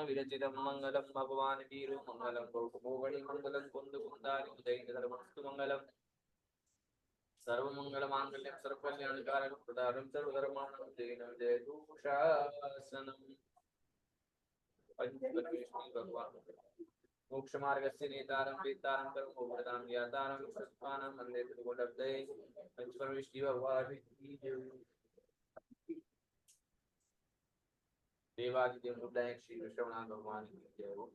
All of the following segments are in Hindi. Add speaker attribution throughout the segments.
Speaker 1: विरचितं मंगलम भगवान वीरो मंगलम गौतमोगणि मंगलम कुंद कुंदारि उदयितधर्मस्तु मंगलम सर्वमंगलमांगल्यं सर्वकल्याणकारकं प्रदानं सर्वधर्माणां विजयिनं जयतु शासनं पंचपरमेश्वरी भगवान मोक्षमार्गस्य नेतारं वेतारं कर्मोपदां ज्ञातारं विश्वस्तानं वन्दे त्रिगुणलब्धये पंचपरमेश्वरी भगवान की जय। देवादिदेव मुद्दायक श्री विश्वनाथ भगवान की जय हो।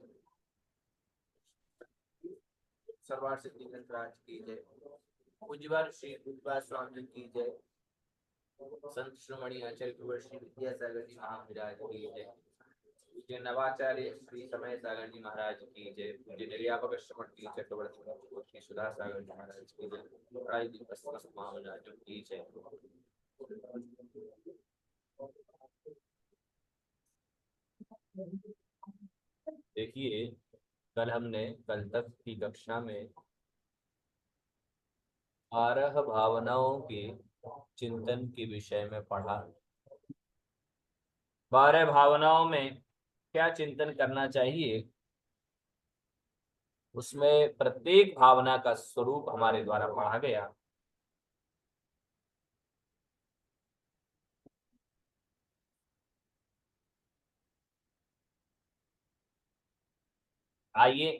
Speaker 1: सर्वार सिद्धि राज की जय। पूज्यवान श्री बुद्धवास स्वामी की जय। संत श्रोमणि आचार्य कुंवर श्री विद्यासागर जी महाराज की जय। पूज्य नवाचार्य श्री समय सागर जी महाराज की जय। पूज्य निर्यापक श्रमण की चक्रवर्ती श्री सुधा सागर जी महाराज की जय। महाराज की जय। देखिए, कल तक की कक्षा में 12 भावनाओं के चिंतन के विषय में पढ़ा। 12 भावनाओं में क्या चिंतन करना चाहिए, उसमें प्रत्येक भावना का स्वरूप हमारे द्वारा पढ़ा गया। आइए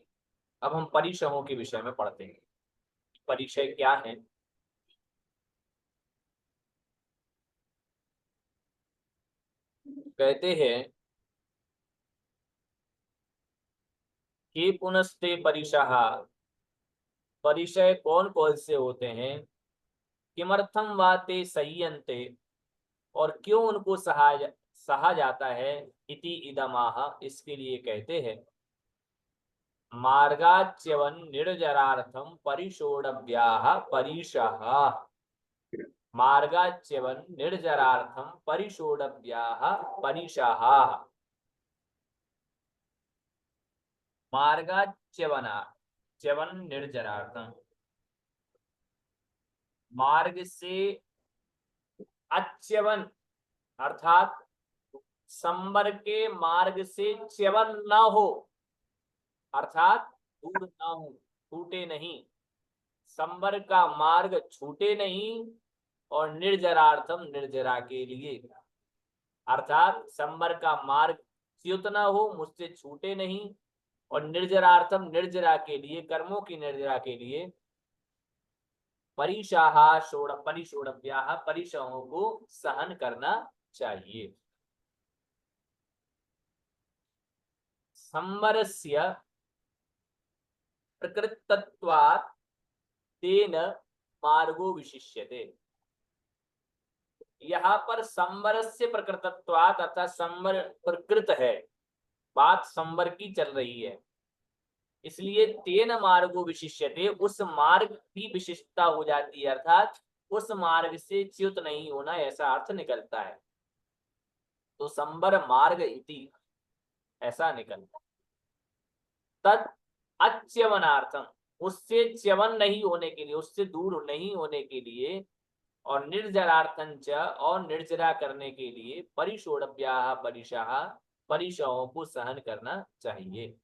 Speaker 1: अब हम परिचयों के विषय में पढ़ते हैं। परिचय क्या है? कहते हैं कि पुनस्ते परिशः, परिचय कौन कौन से होते हैं? किमर्थम वाते सह्यन्ते, और क्यों उनको सहा जाता है? इति इदमाह, इसके लिए कहते हैं मार्गाच्यवन निर्जरार्थम परिषोडव्याः परिशः। मार्गाच्यवन निर्जरार्थम परिषोडव्याः परिशः। मार्गाच्यवना च्यवन निर्जरार्थम, मार्ग से अच्यवन अर्थात संबर के मार्ग से च्यवन न हो, अर्थात दूर न हो, छूटे नहीं। संबर का मार्ग छूटे नहीं, और निर्जरार्थम निर्जरा के लिए, अर्थात संबर का मार्ग च्युत न हो, मुझसे छूटे नहीं, और निर्जरार्थम निर्जरा के लिए, कर्मों की निर्जरा के लिए, परिशोडव्याः परिशहों को सहन करना चाहिए। संवरस्य प्रकृतत्वात् तेन मार्गो विशिष्यते। यहाँ पर संवरस्य प्रकृतत्वात् अर्थात संवर प्रकृत है, बात संवर की चल रही है, इसलिए तेन मार्गो विशिष्यते, उस मार्ग की विशिष्टता हो जाती है, अर्थात उस मार्ग से च्युत नहीं होना, ऐसा अर्थ निकलता है। तो संवर मार्ग इति ऐसा निकलता है। तद अच्यवनार्थम, उससे च्यवन नहीं होने के लिए, उससे दूर नहीं होने के लिए, और निर्जरार्थंच, और निर्जरा करने के लिए, परिषोडव्याः परिशः परिशहों को सहन करना चाहिए।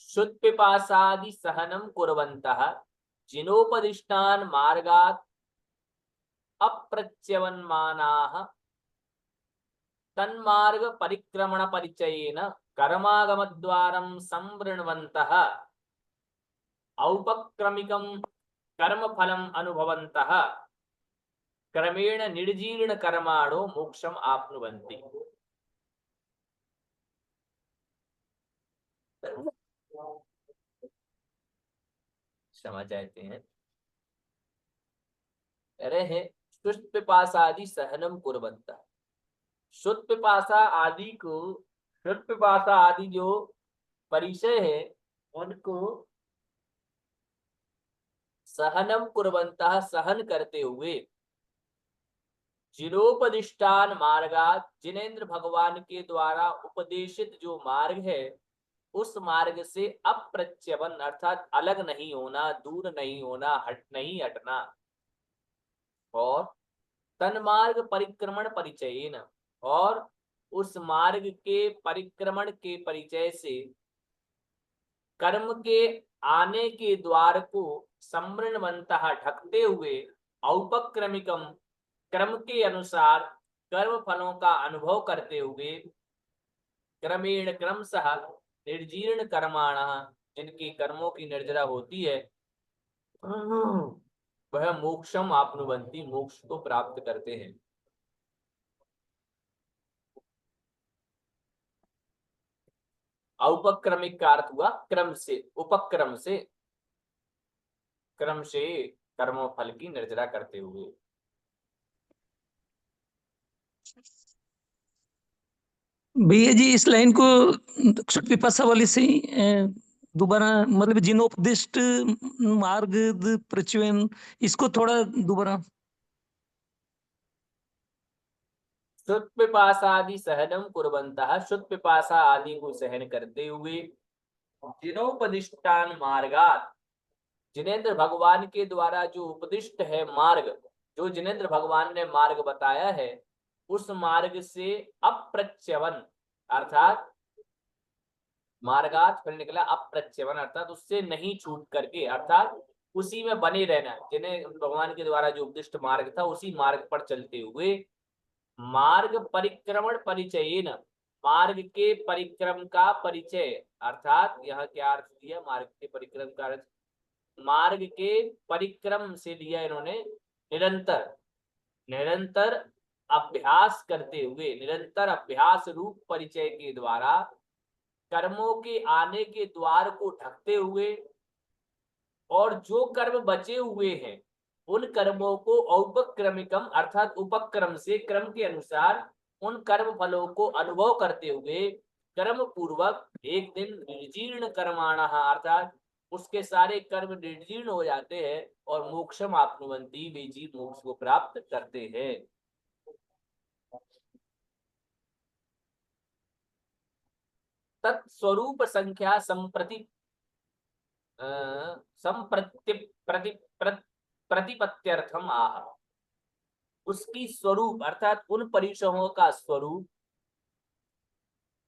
Speaker 1: शुत्पिपासादि सहनम कुर्वन्तः जिनोपदिष्टान् मार्गात् अप्रच्यवन्मानाः तन्मार्ग परिक्रमण परिचयेन कर्मागमद्वारं संवृण्वन्तः औपक्रमिकं कर्मफलम् अनुभवन्तः क्रमेण निर्जीर्ण कर्माणो मोक्षम आप्नुवन्ति। क्षमा चाहते हैं। रहे शुष्क पिपासा आदि सहनम कुर्वन्तः। शुद्ध पिपासा आदि को, शुद्ध पिपासा आदि जो परिचय है उनको सहनम कुर्वन्तः सहन करते हुए, जिनोपदिष्टान मार्गात जिनेन्द्र भगवान के द्वारा उपदेशित जो मार्ग है उस मार्ग से अप्रच्यवन अर्थात अलग नहीं होना, दूर नहीं होना, हट नहीं हटना, और तन्मार्ग परिक्रमण परिचयेन, और उस मार्ग के परिक्रमण के परिचय से कर्म के आने के द्वार को सम्मृण्वन्तः ढकते हुए, औपक्रमिकम क्रम के अनुसार कर्म फलों का अनुभव करते हुए, क्रमेण क्रमशः निर्जीर्ण कर्माणः जिनकी कर्मों की निर्जरा होती है, वह मोक्षम आपनुवंती मोक्ष को प्राप्त करते हैं। औपक्रमिक का अर्थ हुआ क्रम से, उपक्रम से, क्रम से कर्मों फल की निर्जरा करते हुए।
Speaker 2: भैया जी इस लाइन को पिपासा वाली से ही दोबारा, मतलब जिनोपदिष्ट मार्ग प्रचुयन, इसको थोड़ा दोबारा।
Speaker 1: शुद्ध पिपासा आदि सहनम कुर्वन्तः, शुद्ध पिपासा आदि को सहन करते हुए, जिनोपदिष्टान मार्गात जिनेन्द्र भगवान के द्वारा जो उपदिष्ट है मार्ग, जो जिनेन्द्र भगवान ने मार्ग बताया है, उस मार्ग से अप्रच्यवन अर्थात मार्गात फिर निकला अप्रच्यवन अर्थात उससे नहीं छूट करके, अर्थात उसी में बने रहना, जिन्हें भगवान के द्वारा जो उपदिष्ट मार्ग था उसी मार्ग पर चलते हुए, मार्ग परिक्रमण परिचयेन मार्ग के परिक्रम का परिचय, अर्थात यह क्या अर्थ दिया मार्ग के परिक्रम का अर्थ, मार्ग के परिक्रम से लिया इन्होंने निरंतर, निरंतर अभ्यास करते हुए, निरंतर अभ्यास रूप परिचय के द्वारा कर्मों के आने के द्वार को ढकते हुए, और जो कर्म बचे हुए हैं उन कर्मों को औपक्रमिकम अर्थात उपक्रम से क्रम के अनुसार उन कर्म फलों को अनुभव करते हुए, कर्म पूर्वक एक दिन निर्जीर्ण कर्माणः अर्थात उसके सारे कर्म निर्जीर्ण हो जाते हैं और मोक्षम आपनुवंती वे जीव मोक्ष को प्राप्त करते हैं। तत्स्वरूप संख्या संप्रति संप्रति प्रति प्रतिपत्त्यर्थम आह, उसकी स्वरूप अर्थात उन परिसरों का स्वरूप,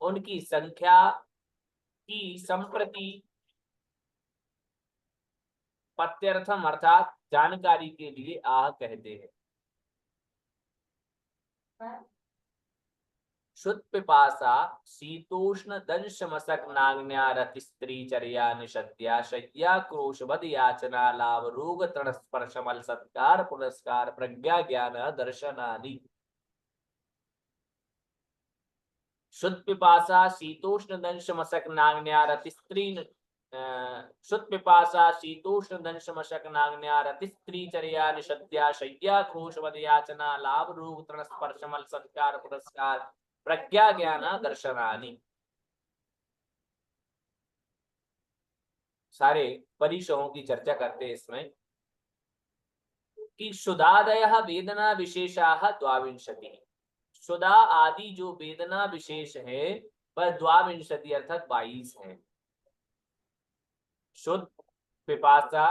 Speaker 1: उनकी संख्या की संप्रति पत्यर्थम अर्थात जानकारी के लिए आह कहते हैं। शुद्ध पिपासा शीतोष्ण दंश मशक नाग्न्या रति स्त्री चर्या निषद्या शय्या क्रोशवद याचना लाभ रोग तृण स्पर्शमल सत्कार पुरस्कार प्रज्ञा ज्ञान दर्शनादि। शुद्ध पिपासा शीतोष्ण दंश मशक नाग्न्या रति स्त्री शुद्ध पिपासा शीतोष्ण दंश मशक नाग्न्या रति स्त्री चर्या निषद्या शय्या क्रोशवद याचना लाभ रोग तृण स्पर्शमल सत्कार पुरस्कार प्रज्ञा ज्ञान दर्शनानि। सारे परिसरों की चर्चा करते हैं इसमें कि शुदादयः वेदना विशेषाः द्वाविंशति, शुदा आदि जो वेदना विशेष है वह द्वाविंशति अर्थात 22 है। शुद्ध, पिपासा,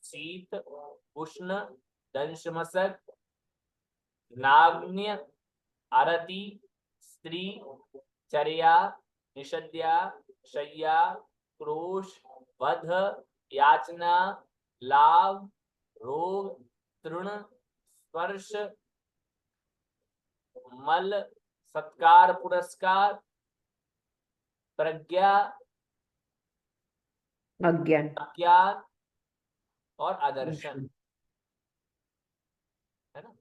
Speaker 1: शीत, उष्ण, दंशमशक, नाग्न्य, आरती, स्त्री, चर्या, निषद्या, शय्या, क्रोश, वध, याचना, लाभ, रोग, तृण, स्पर्श, मल, सत्कार पुरस्कार, प्रज्ञा,
Speaker 3: अज्ञान,
Speaker 1: अज्ञान और आदर्शन, है ना।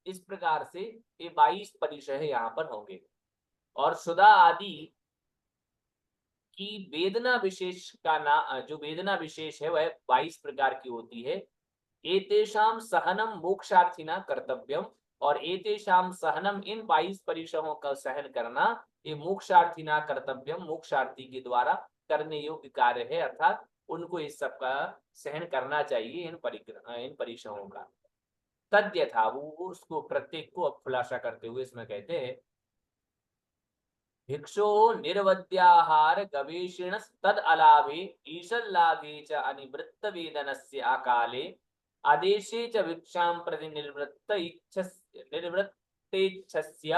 Speaker 1: इस प्रकार से ये 22 परिचय यहाँ पर होंगे। और शुदा आदि कि वेदना विशेष का ना जो वेदना विशेष है वह 22 प्रकार की होती है। एतेषां सहनम मोक्षार्थिना कर्तव्यम, और एतेषां सहनम, इन 22 परिश्रमों का सहन करना, ये मोक्षार्थिना कर्तव्यम, मोक्षार्थी के द्वारा करने योग्य कार्य है, अर्थात उनको इस सब का सहन करना चाहिए, इन परिश्रमों का। तद्यथा, वो उसको प्रत्येक को अब खुलासा करते हुए इसमें कहते हैं, भिक्षो निर्वद्याहार गवेषिण तद अलाभे ईशल्लाभे च अनिवृत्त वेदनस्य अकाले आदेशे च भिक्षां प्रति निर्वृत्तेच्छस्य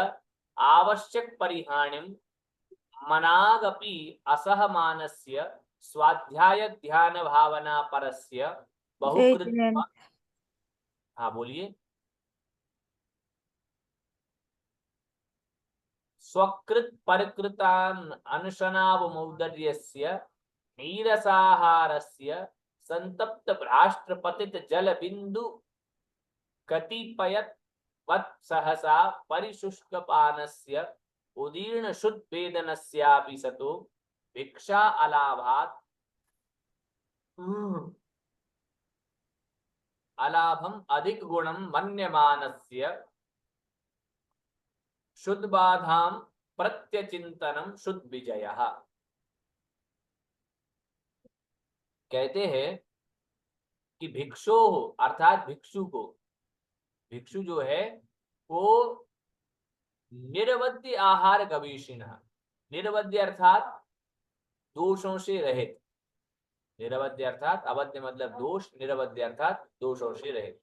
Speaker 1: आवश्यक परिहानिं मनागपि असहमानस्य स्वाध्याय ध्यान भावना परस्य
Speaker 3: जय
Speaker 1: बहुकृत।
Speaker 3: जयंत।
Speaker 1: हाँ बोलिए। स्वकृत परकृतान अनशनावमौदर्यस्य नीरसाहारस्य संतप्त भ्राष्ट्रपतित जल बिंदु कतिपयत वत् सहसा परिशुष्कपानस्य उदीर्ण शुद्ध वेदनस्यापि सतो भिक्षा अलाभात अलाभम अधिक गुणम मन्यमानस्य शुद्ध बाधाम प्रत्यचिंतनम शुद्ध विजयः। कहते हैं कि भिक्षु अर्थात भिक्षु को, भिक्षु जो है वो निरवध्य आहार गवेषिण, निरवध्य अर्थात दोषों से रहित, निरवध्य अर्थात अवध्य मतलब दोष, निरवध्य अर्थात दोषों से रहित।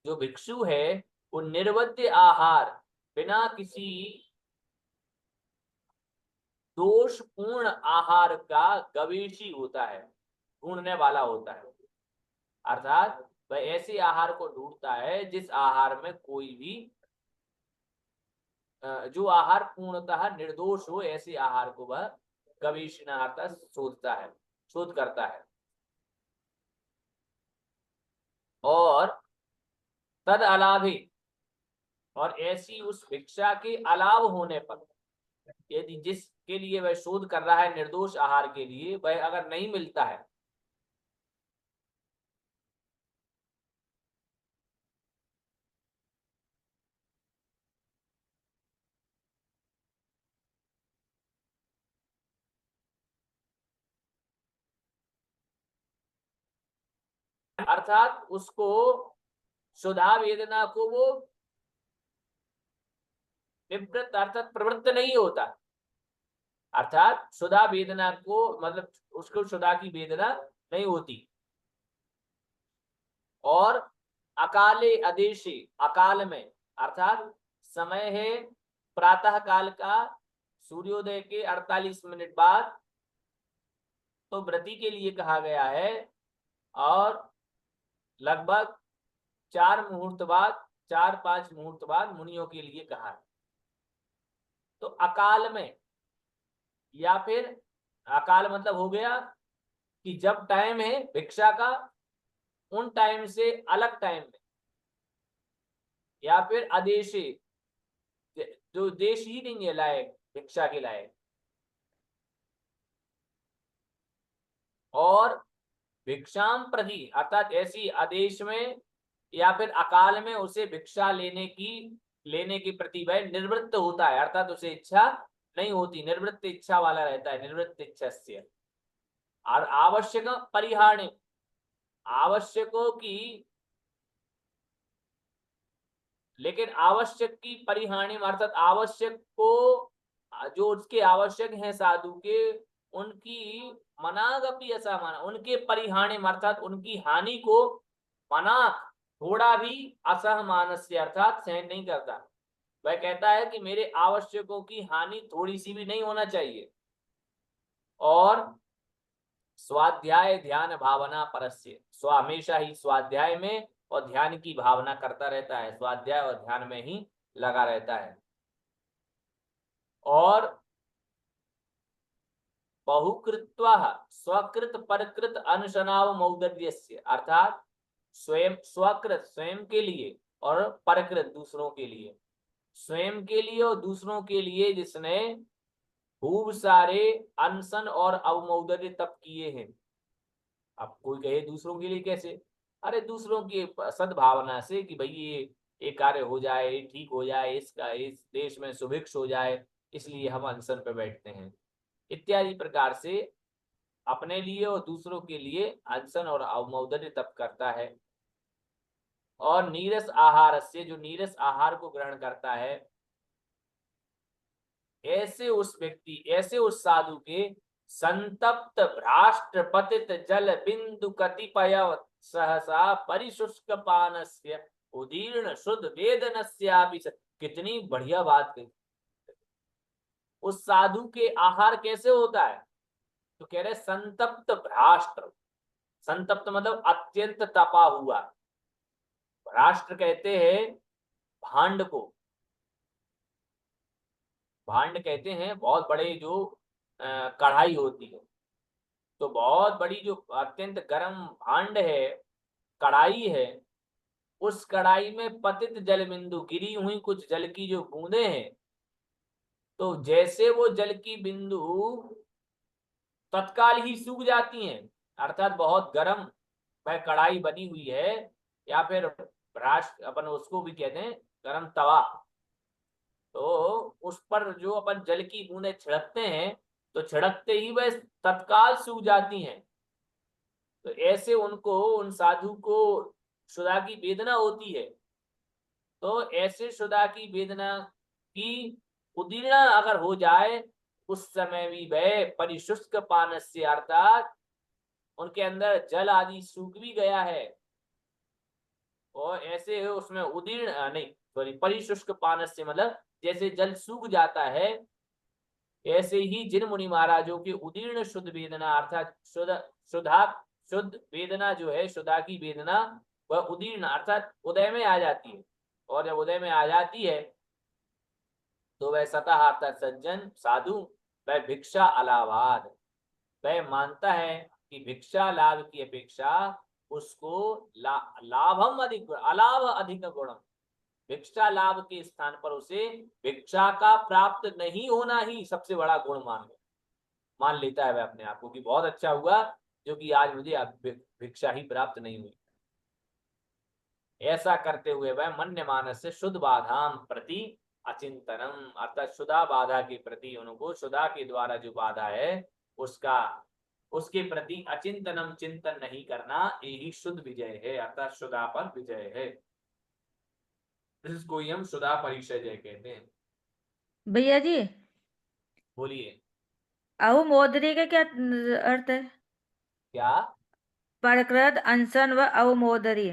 Speaker 1: जो भिक्षु है वो निर्वध्य आहार, बिना किसी दोषपूर्ण आहार का गवेषी होता है, ढूंढने वाला होता है। अर्थात वह ऐसे आहार को ढूंढता है जिस आहार में कोई भी जो आहार पूर्णतः निर्दोष हो, ऐसे आहार को वह गवेषणा अर्थात शोधता है, शोध करता है। और तद अलाभे, और ऐसी उस भिक्षा के अलाव होने पर, यदि जिसके लिए वह शोध कर रहा है निर्दोष आहार के लिए, वह अगर नहीं मिलता है, अर्थात उसको सुधा वेदना को वो विवृत अर्थात प्रवृत्त नहीं होता, अर्थात सुधा वेदना को मतलब उसको सुधा की वेदना नहीं होती। और अकाले आदेशे, अकाल में अर्थात समय है प्रातः काल का, सूर्योदय के 48 मिनट बाद, तो व्रती के लिए कहा गया है। और लगभग 4 मुहूर्त बाद, 4-5 मुहूर्त बाद मुनियों के लिए कहा है। तो अकाल में, या फिर अकाल मतलब हो गया कि जब टाइम है भिक्षा का उन टाइम से अलग टाइम में, या फिर आदेशी, जो देश ही नहीं है लायक भिक्षा के लायक, और भिक्षाम प्रति अर्थात ऐसी आदेश में या फिर अकाल में उसे भिक्षा लेने की प्रति वह निवृत्त होता है, अर्थात उसे इच्छा नहीं होती, निवृत्त इच्छा वाला रहता है, निवृत्त इच्छा। और आवश्यक परिहार, आवश्यकों की, लेकिन आवश्यक की परिहानि अर्थात आवश्यक को, जो उसके आवश्यक हैं साधु के, उनकी मनागपि असामाना, उनके परिहानि अर्थात उनकी हानि को मना थोड़ा भी असहमानस्य अर्थात सहन नहीं करता। वह कहता है कि मेरे आवश्यकों की हानि थोड़ी सी भी नहीं होना चाहिए। और स्वाध्याय ध्यान भावना परस्य, स्व हमेशा ही स्वाध्याय में और ध्यान की भावना करता रहता है, स्वाध्याय और ध्यान में ही लगा रहता है। और बहुकृत्वा स्वकृत परकृत अनुशनाव मौदर्यस्य, अर्थात स्वयं स्वकृत स्वयं के लिए और परकृत दूसरों के लिए, स्वयं के लिए और दूसरों के लिए जिसने खूब सारे अनशन और अवमौदर्य तप किए हैं। अब कोई कहे दूसरों के लिए कैसे, अरे दूसरों की सद्भावना से कि भाई ये कार्य हो जाए, ये ठीक हो जाए, इसका इस देश में सुभिक्ष हो जाए, इसलिए हम अनशन पे बैठते हैं, इत्यादि प्रकार से अपने लिए और दूसरों के लिए अनशन और अवमौदर्य तप करता है। और नीरस आहार से, जो नीरस आहार को ग्रहण करता है, ऐसे उस साधु के संतप्त भ्राष्ट्र पतित जल बिंदु कतिपय सहसा परिशुष्क पानस्य उदीर्ण शुद्ध वेदनस्यापि कितनी बढ़िया बात कही। उस साधु के आहार कैसे होता है, तो कह रहे संतप्त भ्राष्ट्र, संतप्त मतलब अत्यंत तपा हुआ, भ्राष्ट्र कहते हैं भांड को, भांड कहते हैं बहुत बड़े जो कढ़ाई होती है, तो बहुत बड़ी जो अत्यंत गर्म भांड है, कढ़ाई है, उस कढ़ाई में पतित जल बिंदु, गिरी हुई कुछ जल की जो बूंदे हैं, तो जैसे वो जल की बिंदु तत्काल ही सूख जाती हैं, अर्थात बहुत गर्म वह कढ़ाई बनी हुई है, या फिर भ्राष्ट अपन उसको भी कहते हैं गर्म तवा, तो उस पर जो अपन जल की बूंदें छिड़कते हैं, तो छिड़कते ही वह तत्काल सूख जाती हैं। तो ऐसे उनको, उन साधु को क्षुधा की वेदना होती है, तो ऐसे क्षुधा की वेदना की उदीर्णा अगर हो जाए, उस समय भी वह परिशुष्क पानस्य, अर्थात उनके अंदर जल आदि सूख भी गया है, और ऐसे उसमें उदीर्ण नहीं सॉरी परिशुष्क पानस्य मतलब जैसे जल सूख जाता है, ऐसे ही जिन मुनि महाराजों की उदीर्ण शुद्ध वेदना, अर्थात शुद्धा शुद्ध वेदना जो है, शुद्धा की वेदना, वह उदीर्ण अर्थात उदय में आ जाती है, और जब उदय में आ जाती है, तो वह सतः अर्थात सज्जन साधु, वह भिक्षा अलावाद, वह मानता है कि भिक्षा लाभ की अपेक्षा उसको लाभम अधिक अलाभ अधिक गुणम, भिक्षा लाभ के स्थान पर उसे भिक्षा का प्राप्त नहीं होना ही सबसे बड़ा गुण मान लेता है वह अपने आप को, कि बहुत अच्छा हुआ जो कि आज मुझे भिक्षा ही प्राप्त नहीं हुई। ऐसा करते हुए वह मन्य मानस से शुद्ध बाधाम प्रति अचिंतनम, अर्थात शुद्धा बाधा के प्रति, उनको शुद्धा के द्वारा जो बाधा है उसका, उसके प्रति अचिंतनम चिंतन नहीं करना, यही शुद्ध विजय है, अर्थात शुद्धा पर विजय है। इसको ही हम शुद्धा परिचय कहते हैं।
Speaker 3: भैया जी,
Speaker 1: बोलिए।
Speaker 3: अवमोदरी का क्या अर्थ है?
Speaker 1: क्या?
Speaker 3: प्रकृत अनशन व अवमोदरी।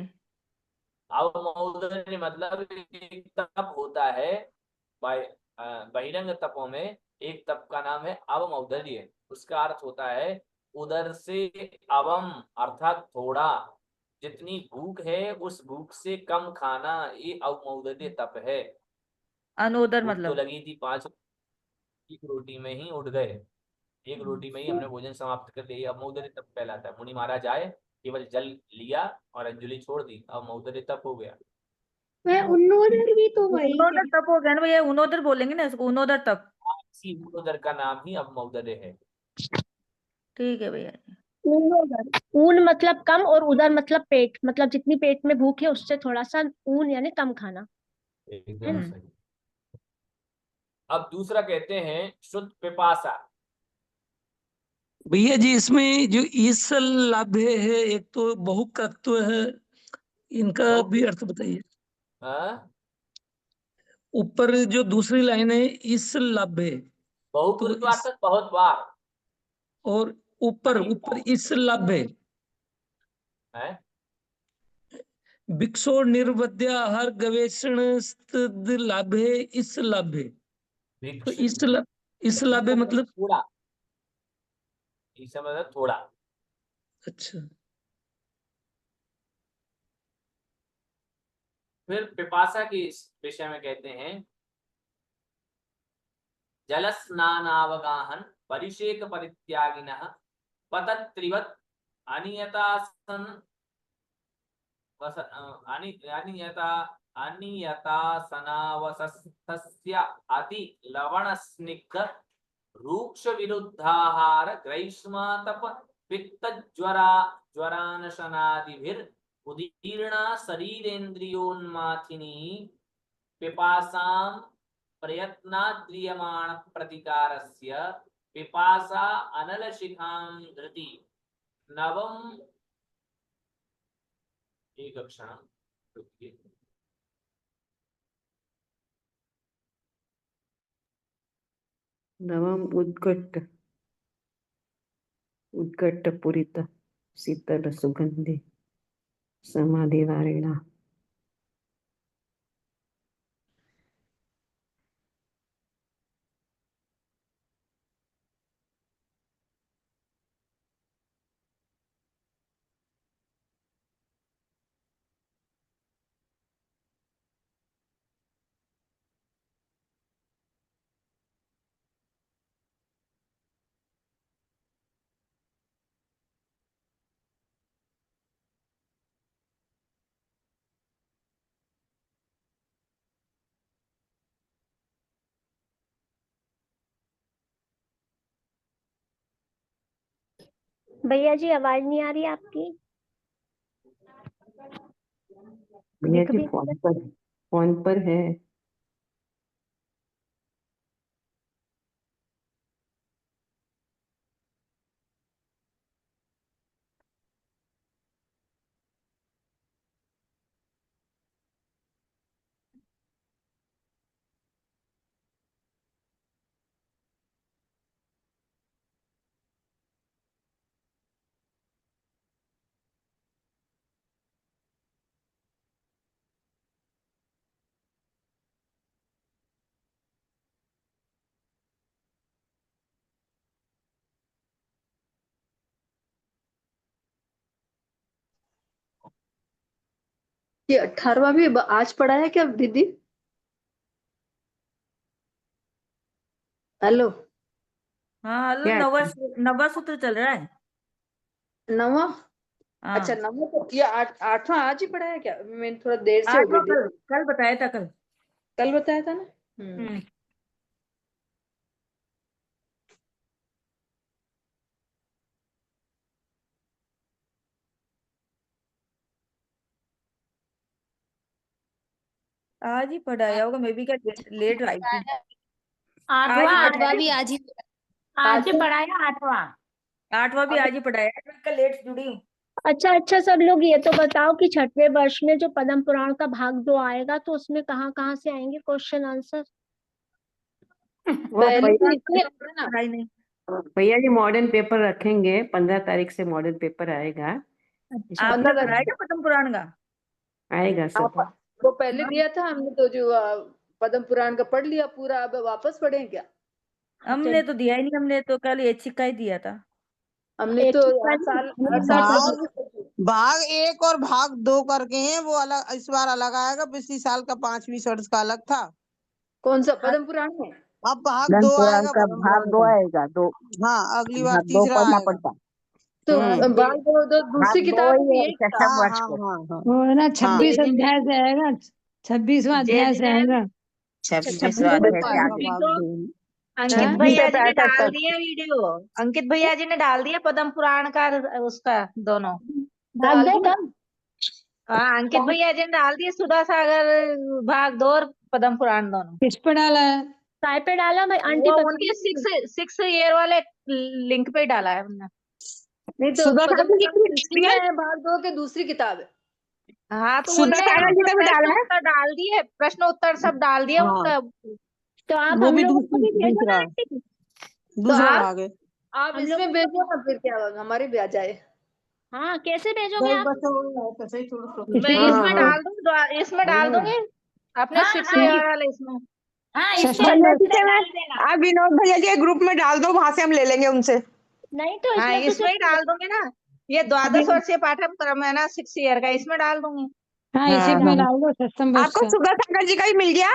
Speaker 1: अवमौदर्य मतलब एक तप होता है, बहिरंग तपों में एक तप का नाम है अवमौदर्य, उसका अर्थ होता है उदर से अवम, अर्थात थोड़ा, जितनी भूख है उस भूख से कम खाना, ये अवमौदर्य तप है।
Speaker 3: अनोदर
Speaker 1: भूख तो
Speaker 3: मतलब?
Speaker 1: लगी थी 5, एक रोटी में ही उठ गए, एक रोटी में ही हमने भोजन समाप्त कर लिया, अब मौदर्य तप कहलाता है। मुनि महाराज आए, केवल जल लिया और अंजलि छोड़ दी, अब मौदर्य तप हो गया।
Speaker 4: वह उन्नोदर भी तो वही
Speaker 3: उनोदर
Speaker 4: है।
Speaker 3: तप हो गया ना भैया, उनोदर बोलेंगे ना इसको, उनोदर तप।
Speaker 1: इसी मौदर का नाम ही अब मौदर्य है।
Speaker 3: ठीक है भैया जी।
Speaker 4: उन्नोदर, ऊन मतलब कम और उदर मतलब पेट, मतलब जितनी पेट में भूख है उससे थोड़ा सा ऊन यानी कम खाना, है
Speaker 1: एकदम
Speaker 4: ना।
Speaker 1: सही। अब दूसरा कहते हैं शुद्ध पिपासा।
Speaker 2: भैया जी इसमें जो ईसल लाभ्य है, एक तो बहुकृत्व है, इनका भी अर्थ बताइए।
Speaker 1: हाँ?
Speaker 2: ऊपर जो दूसरी लाइन है इस लाभ्य, तो
Speaker 1: बहुकृत
Speaker 2: इस,
Speaker 1: अर्थात बहुत बार,
Speaker 2: और ऊपर
Speaker 1: अनेक
Speaker 2: ऊपर
Speaker 1: बार
Speaker 2: इस लाभ्य,
Speaker 1: है।
Speaker 2: भिक्षो निर्वद्याहार गवेषण लाभे इस लाभे, तो
Speaker 1: भिक्ष
Speaker 2: इस लाभे मतलब
Speaker 1: थोड़ा, इस मतलब थोड़ा।
Speaker 2: अच्छा।
Speaker 1: फिर पिपासा के इस विषय में कहते हैं जल स्नानावगाहन परिषेक परित्यागिनः पतत्रिवत् अनियतासन अनियता अनियतासनावसस्य अति लवण स्निग्ध रूक्ष विरुद्धाहार ग्रैष्म तप पित्त ज्वरा ज्वरानशनादिभिर उदीर्णा शरीरेन्द्रियोन्माथिनी पिपासां प्रयत्नाद्रियमाण प्रतिकारस्य पिपासा अनलशिखां धृति नवम। एक क्षण रुकिए।
Speaker 5: नवम उद्गट्ट उद्गट्ट पूरित शीतल सुगंधि समाधिवारिणा।
Speaker 4: भैया जी आवाज नहीं आ रही आपकी।
Speaker 5: भैया
Speaker 4: दिख
Speaker 5: जी
Speaker 4: भी
Speaker 5: फोन पर है।
Speaker 6: ये 18वां भी आज पढ़ा है क्या दीदी? हेलो।
Speaker 3: हाँ हेलो,
Speaker 5: क्या
Speaker 3: नवा सूत्र चल रहा है।
Speaker 6: नवा?
Speaker 3: हाँ
Speaker 6: अच्छा नवा तो ये 8वां आज ही पढ़ा है क्या? मैं थोड़ा देर से हो
Speaker 3: आठवां
Speaker 6: गई थी।
Speaker 3: कल बताया था कल।
Speaker 6: कल बताया था ना।
Speaker 3: आज ही पढ़ाया होगा, मैं भी क्या लेट आई थी।
Speaker 7: आठवां
Speaker 3: आज
Speaker 7: आठवां भी आज ही पढ़ाया।
Speaker 3: आठवां भी आज ही पढ़ाया, मैं कल लेट जुड़ी हूँ।
Speaker 4: अच्छा सब लोग ये तो बताओ कि छठवें वर्ष में जो पद्म पुराण का भाग 2 आएगा तो उसमें कहाँ कहाँ से आएंगे क्वेश्चन आंसर।
Speaker 5: वो
Speaker 6: पहले
Speaker 5: भैया
Speaker 3: पढ़ाई नहीं।
Speaker 5: भैया जी मॉडर्न पेपर रखेंगे। 15 तारीख से मॉडर्न पेपर आएगा।
Speaker 3: आपने पढ़ाया क्या पद्म पुराण का?
Speaker 5: आएगा सब।
Speaker 6: वो पहले दिया था हमने तो जो पद्म पुराण का पढ़ लिया पूरा। अब वापस पढ़ें क्या?
Speaker 3: हमने तो दिया ही नहीं, हमने तो कल ऐच्छिक का ही दिया था।
Speaker 6: हमने तो हर साल
Speaker 8: भाग 1 और भाग 2 करके हैं। वो अलग इस बार अलग आएगा। पिछली साल का 5वीं षोडश का अलग था।
Speaker 6: कौन सा पद्म पुराण में?
Speaker 8: अब भाग 2 आएगा। पद्म पुराण का
Speaker 9: आएगा 2।
Speaker 8: हाँ अगली बार
Speaker 9: भाग 2
Speaker 8: तीसरा
Speaker 9: पढ़ना
Speaker 8: आएगा।
Speaker 9: पड़ता।
Speaker 6: तो भाग दो दूसरी किताब
Speaker 9: ही
Speaker 6: है।
Speaker 9: छठम वर्ष
Speaker 8: हाँ
Speaker 9: को।
Speaker 8: हाँ हाँ
Speaker 10: वो है ना 26
Speaker 6: हाँ।
Speaker 10: अध्याय से आएगा। 26वां अध्याय से आएगा।
Speaker 9: 26वां
Speaker 8: आएगा
Speaker 9: अध्याय से
Speaker 8: भाग
Speaker 9: आगे।
Speaker 8: 2।
Speaker 7: अंकित भैया जी ने डाल दिया वीडियो। अंकित भैया जी ने डाल दिया पद्म पुराण का उसका दोनों।
Speaker 4: भाग 2 कब?
Speaker 7: हाँ अंकित भैया जी ने डाल दिया सुधा सागर भाग 2 और पद्म पुराण दोनों।
Speaker 10: किस पे डाला है?
Speaker 4: काय पे डाला भाई आंटी?
Speaker 7: वो उनके 6 ईयर वाले लिंक पे डाला है हमने।
Speaker 6: नहीं तो पद्म पुराण इसी में है भाग 2 के दूसरी किताब है।
Speaker 7: हाँ तो
Speaker 9: सुधा
Speaker 7: उनने
Speaker 9: सागर जी का भी डाला है?
Speaker 7: उत्तर डाल दिए, प्रश्न उत्तर सब डाल दिया उनका।
Speaker 4: तो आप
Speaker 8: वो
Speaker 4: हम
Speaker 8: भी
Speaker 4: लोगों को भी भेजो
Speaker 8: दूसरा
Speaker 4: ना आंटी।
Speaker 8: दूसरा
Speaker 6: आप-
Speaker 8: भाग है।
Speaker 6: आप
Speaker 4: हम
Speaker 6: इसमें
Speaker 4: लोग
Speaker 6: भेजो ना फिर क्या होगा हमारे भी आ जाए।
Speaker 4: हाँ कैसे भेजोगे आप?
Speaker 7: मैं इसमें डाल दूँ, इसमें डाल दूंगी अपने 6 ईयर वाले इसमें।
Speaker 9: आप विनोद भैया जी ग्रुप में डाल दो, वहां से हम ले लेंगे उनसे।
Speaker 4: नहीं तो
Speaker 7: हाँ
Speaker 4: इसमें तो
Speaker 7: इसमें ही डाल दूंगी ना। ये 12 वर्षीय पाठ्यक्रम है ना 6 ईयर का, इसमें डाल दूंगी।
Speaker 10: हाँ इसी में डाल दो सत्संग वर्ष
Speaker 9: आपको
Speaker 10: का।
Speaker 9: सुधा सागर जी का ही मिल गया?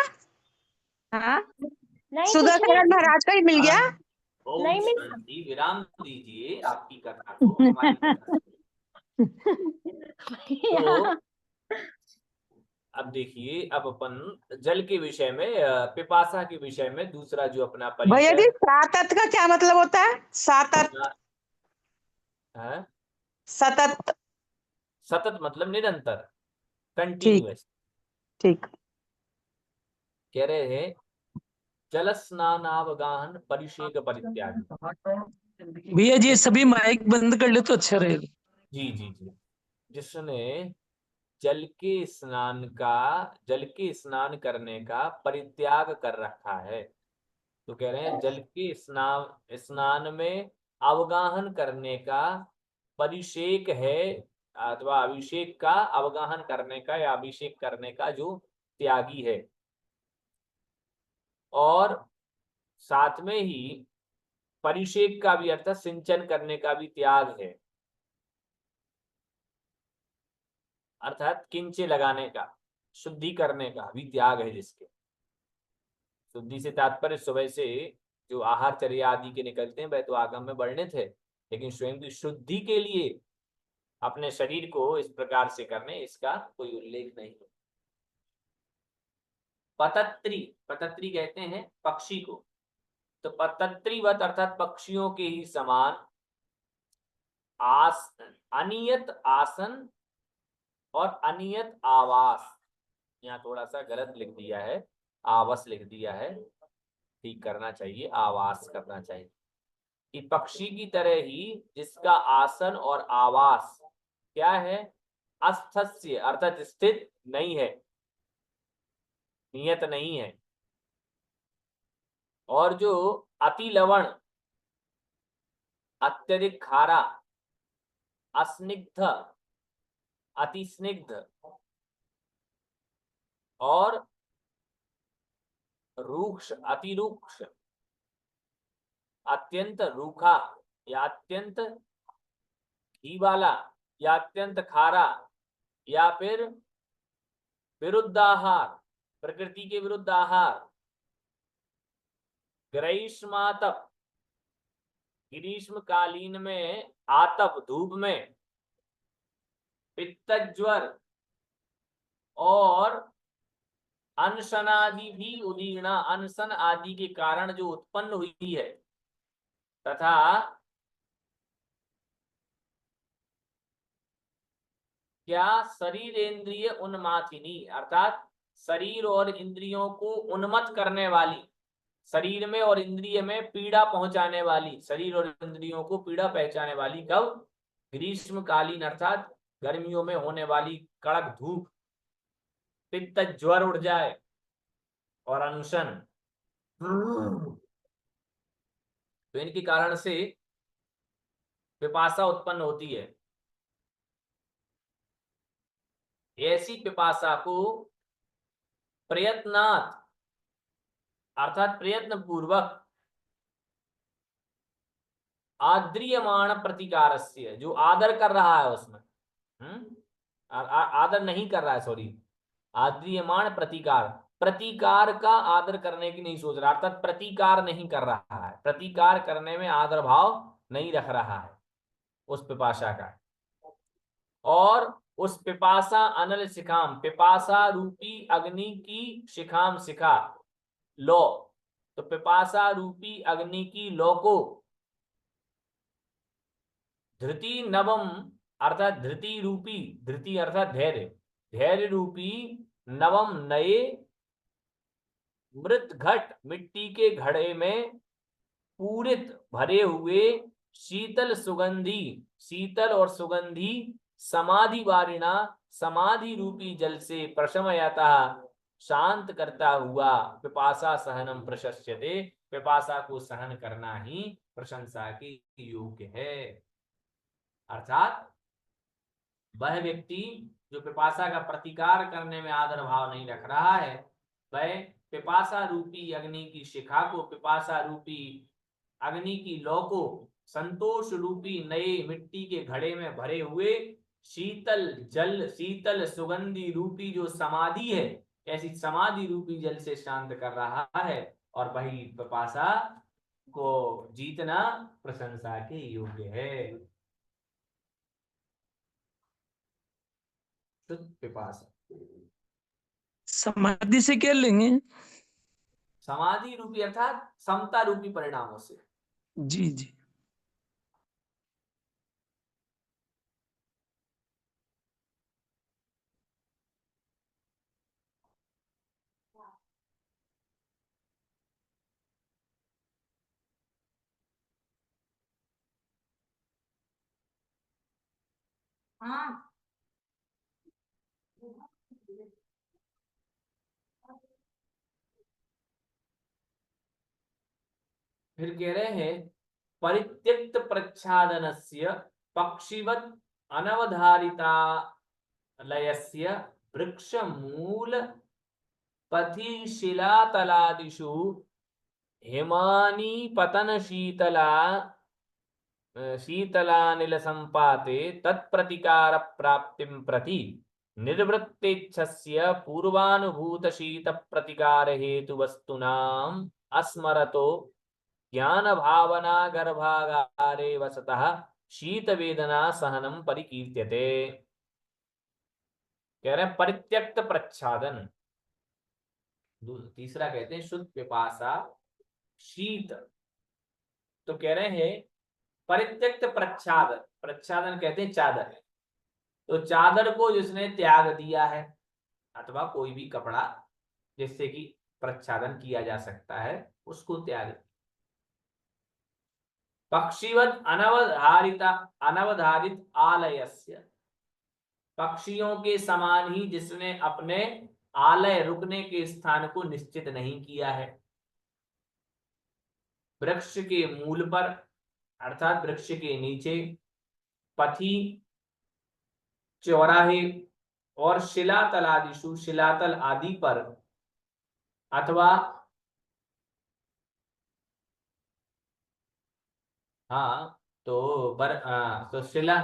Speaker 7: हाँ
Speaker 4: नहीं
Speaker 9: सुधा
Speaker 4: कुछ
Speaker 9: सागर
Speaker 4: नहीं
Speaker 9: महाराज का ही मिल गया?
Speaker 1: ओम
Speaker 4: नहीं मिल-
Speaker 1: शांति। विराम दीजिए आपकी कथा को, हमारी कथा को। तो अब देखिए, अब अपन जल के विषय में, पिपासा के विषय में दूसरा जो अपना
Speaker 9: भैया जी
Speaker 1: परिचय
Speaker 9: सातत का क्या मतलब होता है? सातत,
Speaker 1: है।
Speaker 9: सतत।
Speaker 1: सतत मतलब निरंतर,
Speaker 9: ठीक,
Speaker 1: कंटिन्यूअस।
Speaker 9: ठीक।
Speaker 1: कह रहे हैं जल स्नानावगाहन परिषेक परित्यागी।
Speaker 2: भैया जी सभी माइक बंद कर ले तो अच्छा रहेगा।
Speaker 1: जी जी जी। जिसने जल के स्नान करने का परित्याग कर रखा है, तो कह रहे हैं जल के स्नान में अवगाहन करने का परिषेक है, अथवा अभिषेक का अवगाहन करने का या अभिषेक करने का जो त्यागी है। और साथ में ही परिषेक का भी अर्थ सिंचन करने का भी त्याग है, अर्थात किंचे लगाने का, शुद्धि करने का भी त्याग है जिसके। शुद्धि से तात्पर्य सुबह से जो आहारचर्या आदि के निकलते हैं वह तो आगम में वर्णित है, लेकिन स्वयं की शुद्धि के लिए अपने शरीर को इस प्रकार से करने, इसका कोई उल्लेख नहीं है। पतत्री, पतत्री कहते हैं पक्षी को, तो पतत्रीवत अर्थात पक्षियों के ही समान अनियत आसन और अनियत आवास, यहाँ थोड़ा सा गलत लिख दिया है, आवास लिख दिया है, ठीक करना चाहिए, आवास करना चाहिए। कि पक्षी की तरह ही जिसका आसन और आवास क्या है, अस्थस्य अर्थात स्थित नहीं है, नियत नहीं है। और जो अति लवण, अत्यधिक खारा, अस्निग्ध, अति स्निग्ध और रूक्ष, अति रूक्ष, अत्यंत रूखा या अत्यंत घी वाला या अत्यंत खारा या फिर विरुद्ध आहार, प्रकृति के विरुद्ध आहार, ग्रीष्मातप, ग्रीष्मकालीन में आतप धूप में, पित्तज्वर और अनशन आदि भी उदीर्णा, अनशन आदि के कारण जो उत्पन्न हुई है, तथा क्या शरीर इंद्रिय उन्माथिनी अर्थात शरीर और इंद्रियों को उन्मत्त करने वाली, शरीर में और इंद्रिय में पीड़ा पहुंचाने वाली, शरीर और इंद्रियों को पीड़ा पहुंचाने वाली कब, ग्रीष्मकालीन अर्थात गर्मियों में होने वाली कड़क धूप, पित्त ज्वर उठ जाए और अनशन, तो इनके कारण से पिपासा उत्पन्न होती है। ऐसी पिपासा को प्रयत्नात् अर्थात प्रयत्न पूर्वक आद्रियमाण प्रतिकारस्य, जो आदर कर रहा है उसमें, आदर नहीं कर रहा है, सॉरी, आद्रियमाण प्रतिकार, प्रतिकार का आदर करने की नहीं सोच रहा, अर्थात प्रतिकार नहीं कर रहा है, प्रतिकार करने में आदर भाव नहीं रख रहा है उस पिपासा का। और उस पिपासा अनल शिखाम, पिपासा रूपी अग्नि की शिखाम, शिखा लो, तो पिपासा रूपी अग्नि की लो को धृति नवम अर्थात धृति रूपी, धृति अर्थात धैर्य, धैर्य रूपी नवम नए मृत घट, मिट्टी के घड़े में पूरित भरे हुए शीतल सुगंधी, शीतल और सुगंधी समाधि वारिणा, समाधि रूपी जल से प्रशमयता शांत करता हुआ पिपासा सहनम प्रशस्यते, पिपासा को सहन करना ही प्रशंसा के योग्य है। अर्थात वह व्यक्ति जो पिपासा का प्रतिकार करने में आदर भाव नहीं रख रहा है, वह पिपासा रूपी अग्नि की शिखा को, पिपासा रूपी अग्नि की लौ को संतोष रूपी नए मिट्टी के घड़े में भरे हुए शीतल जल, शीतल सुगंधी रूपी जो समाधि है, ऐसी समाधि रूपी जल से शांत कर रहा है, और वही पिपासा को जीतना प्रशंसा के योग्य है। शुद्ध पिपासा।
Speaker 2: समाधि से क्या लेंगे?
Speaker 1: समाधि रूपी अर्थात समता रूपी परिणामों से।
Speaker 2: जी जी।
Speaker 7: हाँ
Speaker 1: फिर कह रहे हैं परित्यक्त प्रच्छादनस्य पक्षिवत् अनवधारिता लयस्य वृक्ष मूल पथि शिलातलादिषु हिमानी पतन शीतलानिल संपाते तत्प्रतिकार प्राप्तिं प्रति निर्वृत्तेच्छस्य पूर्वानुभूत शीत प्रतिकार हेतु वस्तुनाम अस्मरतो ज्ञान भावना गर्भागारे वसतः शीत वेदना सहनम परिकीर्त्यते। कह रहे हैं परित्यक्त प्रच्छादन। तीसरा कहते हैं शुद्ध पिपासा शीत। तो कह रहे हैं परित्यक्त प्रच्छादन, प्रच्छादन कहते हैं चादर। तो चादर को जिसने त्याग दिया है अथवा कोई भी कपड़ा जिससे कि प्रच्छादन किया जा सकता है उसको त्याग। पक्षीवत अनवधारित आलयस्य, पक्षियों के समान ही जिसने अपने आलय रुकने के स्थान को निश्चित नहीं किया है। वृक्ष के मूल पर अर्थात वृक्ष के नीचे, पथी चौराहे और शिलातल आदिशु शिलातल आदि पर अथवा तो शिला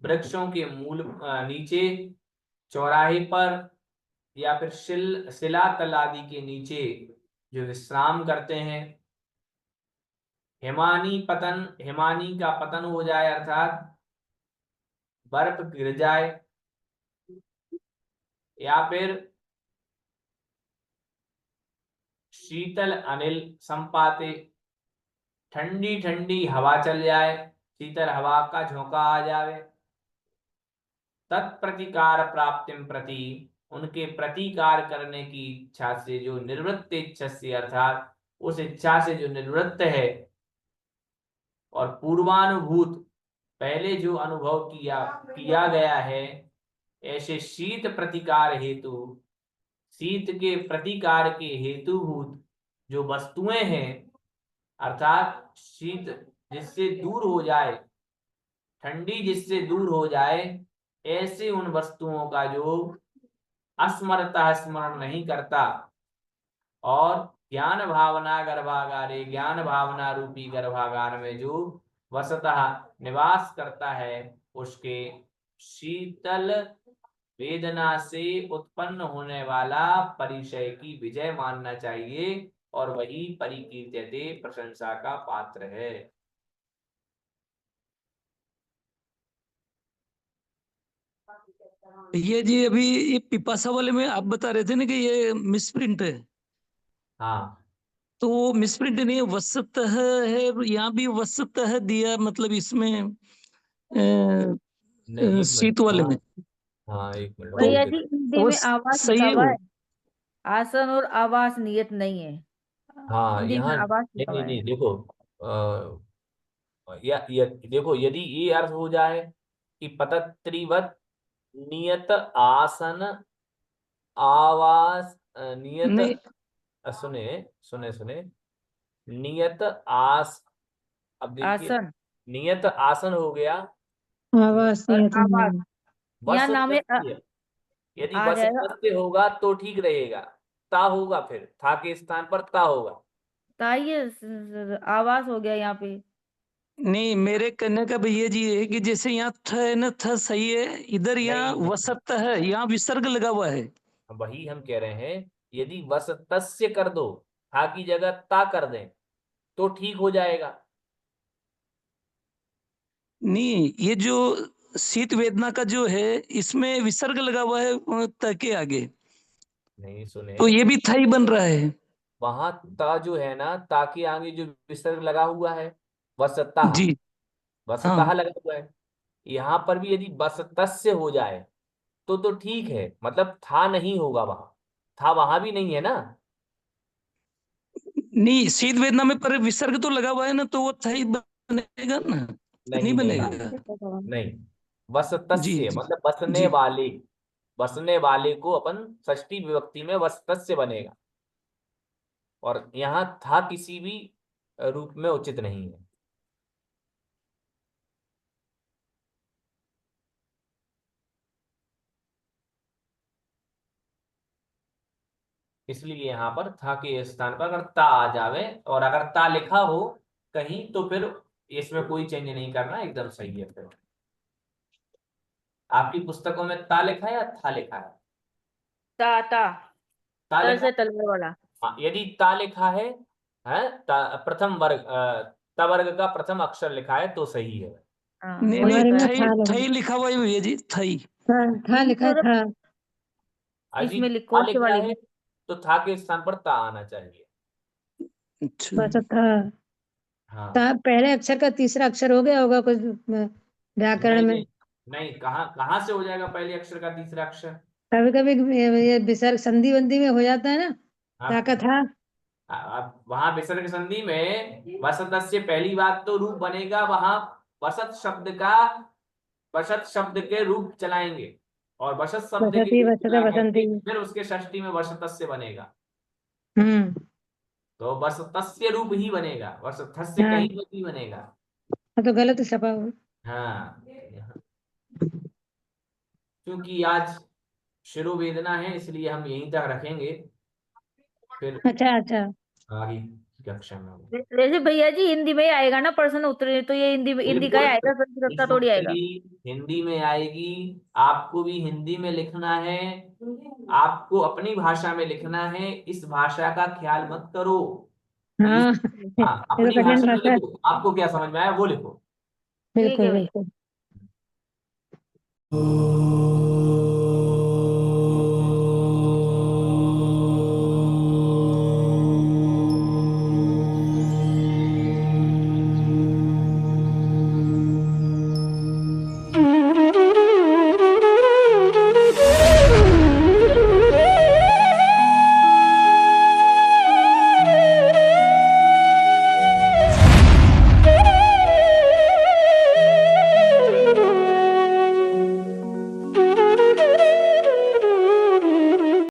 Speaker 1: वृक्षों के मूल नीचे, चौराहे पर या फिर शिलातल आदि के नीचे जो विश्राम करते हैं। हिमानी पतन, हिमानी का पतन हो जाए अर्थात बर्फ गिर जाए, या फिर शीतल अनिल संपाते, ठंडी ठंडी हवा चल जाए, शीतल हवा का झोंका आ जावे। तत्प्रतिकार प्राप्तिम प्रति, उनके प्रतिकार करने की इच्छा से जो निवृत्त इच्छा से अर्थात उस इच्छा से जो निवृत्त है, और पूर्वानुभूत पहले जो अनुभव किया गया है, ऐसे शीत प्रतिकार हेतु, शीत के प्रतिकार के हेतुभूत जो वस्तुएं हैं अर्थात शीत जिससे दूर हो जाए, ठंडी जिससे दूर हो जाए, ऐसे उन वस्तुओं का जो अस्मरता स्मरण नहीं करता और ज्ञान भावना गर्भागारे, ज्ञान भावना रूपी गर्भागार में जो वसतः निवास करता है, उसके शीतल वेदना से उत्पन्न होने वाला परिचय की विजय मानना चाहिए, और वही परिकीर्त्यते प्रशंसा का पात्र है।
Speaker 2: ये जी अभी ये पिपासा वाले में आप बता रहे थे ना कि ये मिसप्रिंट है।
Speaker 1: हाँ,
Speaker 2: तो वो मिसप्रिंट नहीं है, वस्तुतः है, यहाँ भी वस्तुतः दिया, मतलब इसमें
Speaker 1: नहीं
Speaker 2: शीत वाले में।
Speaker 1: हाँ एक मिनट
Speaker 3: भैया जी हिंदी
Speaker 2: वो
Speaker 3: में आवास
Speaker 2: सही
Speaker 3: लिखा
Speaker 2: है
Speaker 3: हुआ
Speaker 2: वो।
Speaker 3: है, आसन और आवास नियत नहीं है।
Speaker 1: हाँ
Speaker 3: हिंदी में
Speaker 1: यहाँ
Speaker 3: आवास
Speaker 1: नहीं
Speaker 3: लिखा
Speaker 1: नहीं
Speaker 3: हुआ
Speaker 1: नहीं
Speaker 3: है।
Speaker 1: देखो देखो यदि ये अर्थ हो जाए कि पतत्रिवत नियत आसन आवास नियत
Speaker 2: नहीं,
Speaker 1: सुने सुने सुने नियत आस, अब देखिए
Speaker 3: आसन
Speaker 1: नियत आसन हो गया,
Speaker 10: आवास
Speaker 3: और
Speaker 10: नियत
Speaker 3: आवास
Speaker 10: नहीं।
Speaker 3: यहाँ नाम है
Speaker 1: वसतस्य, यदि
Speaker 3: आ जाएगा।
Speaker 1: वसतस्य होगा तो ठीक रहेगा, ता होगा फिर था के स्थान पर ता होगा।
Speaker 3: ताइए आवास हो गया यहाँ पे।
Speaker 2: नहीं, मेरे कहने का भैया जी है कि जैसे यहाँ थ है ना, थ सही है, इधर यहाँ
Speaker 1: नहीं,
Speaker 2: वसत है, यहाँ विसर्ग लगा हुआ है।
Speaker 1: वही हम कह रहे हैं, यदि वसतस्य कर दो, था की जगह ता कर दें तो ठीक हो जाएगा।
Speaker 2: नहीं, ये जो शीत वेदना का जो है, इसमें विसर्ग लगा हुआ है त के आगे।
Speaker 1: नहीं सुने,
Speaker 2: तो ये भी था ही बन रहा है।
Speaker 1: वहां ता जो है ना, ता के आगे जो विसर्ग लगा हुआ है वसतः,
Speaker 2: जी
Speaker 1: वसतः
Speaker 2: हाँ,
Speaker 1: लगा हुआ है। यहाँ पर भी यदि वसतस्य हो जाए तो ठीक है, मतलब था नहीं होगा वहां, था वहां भी नहीं है ना।
Speaker 2: नहीं शीत वेदना में पर विसर्ग तो लगा हुआ है ना, तो वो था ही बनेगा ना, नहीं
Speaker 1: नहीं नहीं
Speaker 2: बनेगा।
Speaker 1: नहीं,
Speaker 2: जी
Speaker 1: वसतस्य
Speaker 2: जी
Speaker 1: मतलब बसने
Speaker 2: जी।
Speaker 1: वाले, बसने वाले को अपन षष्ठी विभक्ति में वसतस्य बनेगा, और यहाँ था किसी भी रूप में उचित नहीं है। इसलिए यहाँ पर था के स्थान पर अगर ता आ जावे, और अगर ता लिखा हो कहीं, तो फिर इसमें कोई चेंज नहीं करना, एकदम सही है। फिर आपकी पुस्तकों में ता लिखा है या था लिखा है?
Speaker 3: ता ता
Speaker 1: ता
Speaker 3: त
Speaker 1: लिखा
Speaker 3: से
Speaker 1: है?
Speaker 3: तलवार वाला।
Speaker 1: हाँ, यदि ता लिखा है प्रथम वर्ग, ता वर्ग का प्रथम अक्षर लिखा है तो सही है।
Speaker 3: हाँ
Speaker 2: नहीं
Speaker 3: वही
Speaker 2: नहीं,
Speaker 10: हमारे में
Speaker 3: कर,
Speaker 10: था
Speaker 2: थई लिखा हुआ है भैया जी, थई।
Speaker 10: था लिखा है था।
Speaker 1: यदि
Speaker 3: इसमें
Speaker 1: था
Speaker 3: कौन सी
Speaker 1: लिखा
Speaker 3: वाली
Speaker 1: है
Speaker 3: में?
Speaker 1: तो था के स्थान पर ता आना चाहिए।
Speaker 2: अच्छा
Speaker 10: बस था।
Speaker 1: हाँ,
Speaker 10: पहले अक्षर का तीसरा अक्षर हो गया होगा कुछ व्याकरण
Speaker 1: नहीं
Speaker 10: में।
Speaker 1: नहीं नहीं, कहाँ कहाँ से हो जाएगा पहले अक्षर का तीसरा अक्षर?
Speaker 10: कभी कभी ये विसर्ग संधि वंधि में हो जाता है ना,
Speaker 1: आप
Speaker 10: ताकत था।
Speaker 1: अब वहां विसर्ग संधि में वसत से पहली बात तो रूप बनेगा, वहां वसत शब्द का, वसत शब्द के रूप चलाएंगे, और वसत शब्द के
Speaker 10: बसती
Speaker 1: रूप
Speaker 10: बसते
Speaker 1: चला
Speaker 10: बसंती।
Speaker 1: करके फिर उसके षष्ठी में वसतस्य बनेगा।
Speaker 10: हम्म।
Speaker 1: तो वसतस्य रूप ही बनेगा, वसतस्य
Speaker 10: हाँ
Speaker 1: कहीं पर नहीं बनेगा।
Speaker 10: तो गलत छपा हुआ।
Speaker 1: हाँ, क्योंकि आज शिरो वेदना है इसलिए हम यहीं तक रखेंगे, फिर
Speaker 10: अच्छा अच्छा।
Speaker 1: आगे की कक्षा में होगा।
Speaker 3: वैसे भैया जी हिंदी में ही आएगा ना प्रश्न उत्तर, तो ये हिंदी का ही
Speaker 1: बिल्कुल,
Speaker 3: आएगा, संस्कृत का थोड़ी आएगा।
Speaker 1: स्मृति हिंदी में आएगी, आपको भी हिंदी में लिखना है, आपको अपनी भाषा में लिखना है, इस भाषा का ख्याल मत करो।
Speaker 10: हाँ
Speaker 1: इस, हाँ,
Speaker 10: ये तो
Speaker 1: अपनी
Speaker 10: कठिन
Speaker 1: भाषा में
Speaker 10: भाषा है।
Speaker 1: लिखो, आपको क्या समझ में आया वो लिखो।
Speaker 3: ठीक है
Speaker 10: बिल्कुल
Speaker 3: भैया।
Speaker 10: बिल्कुल।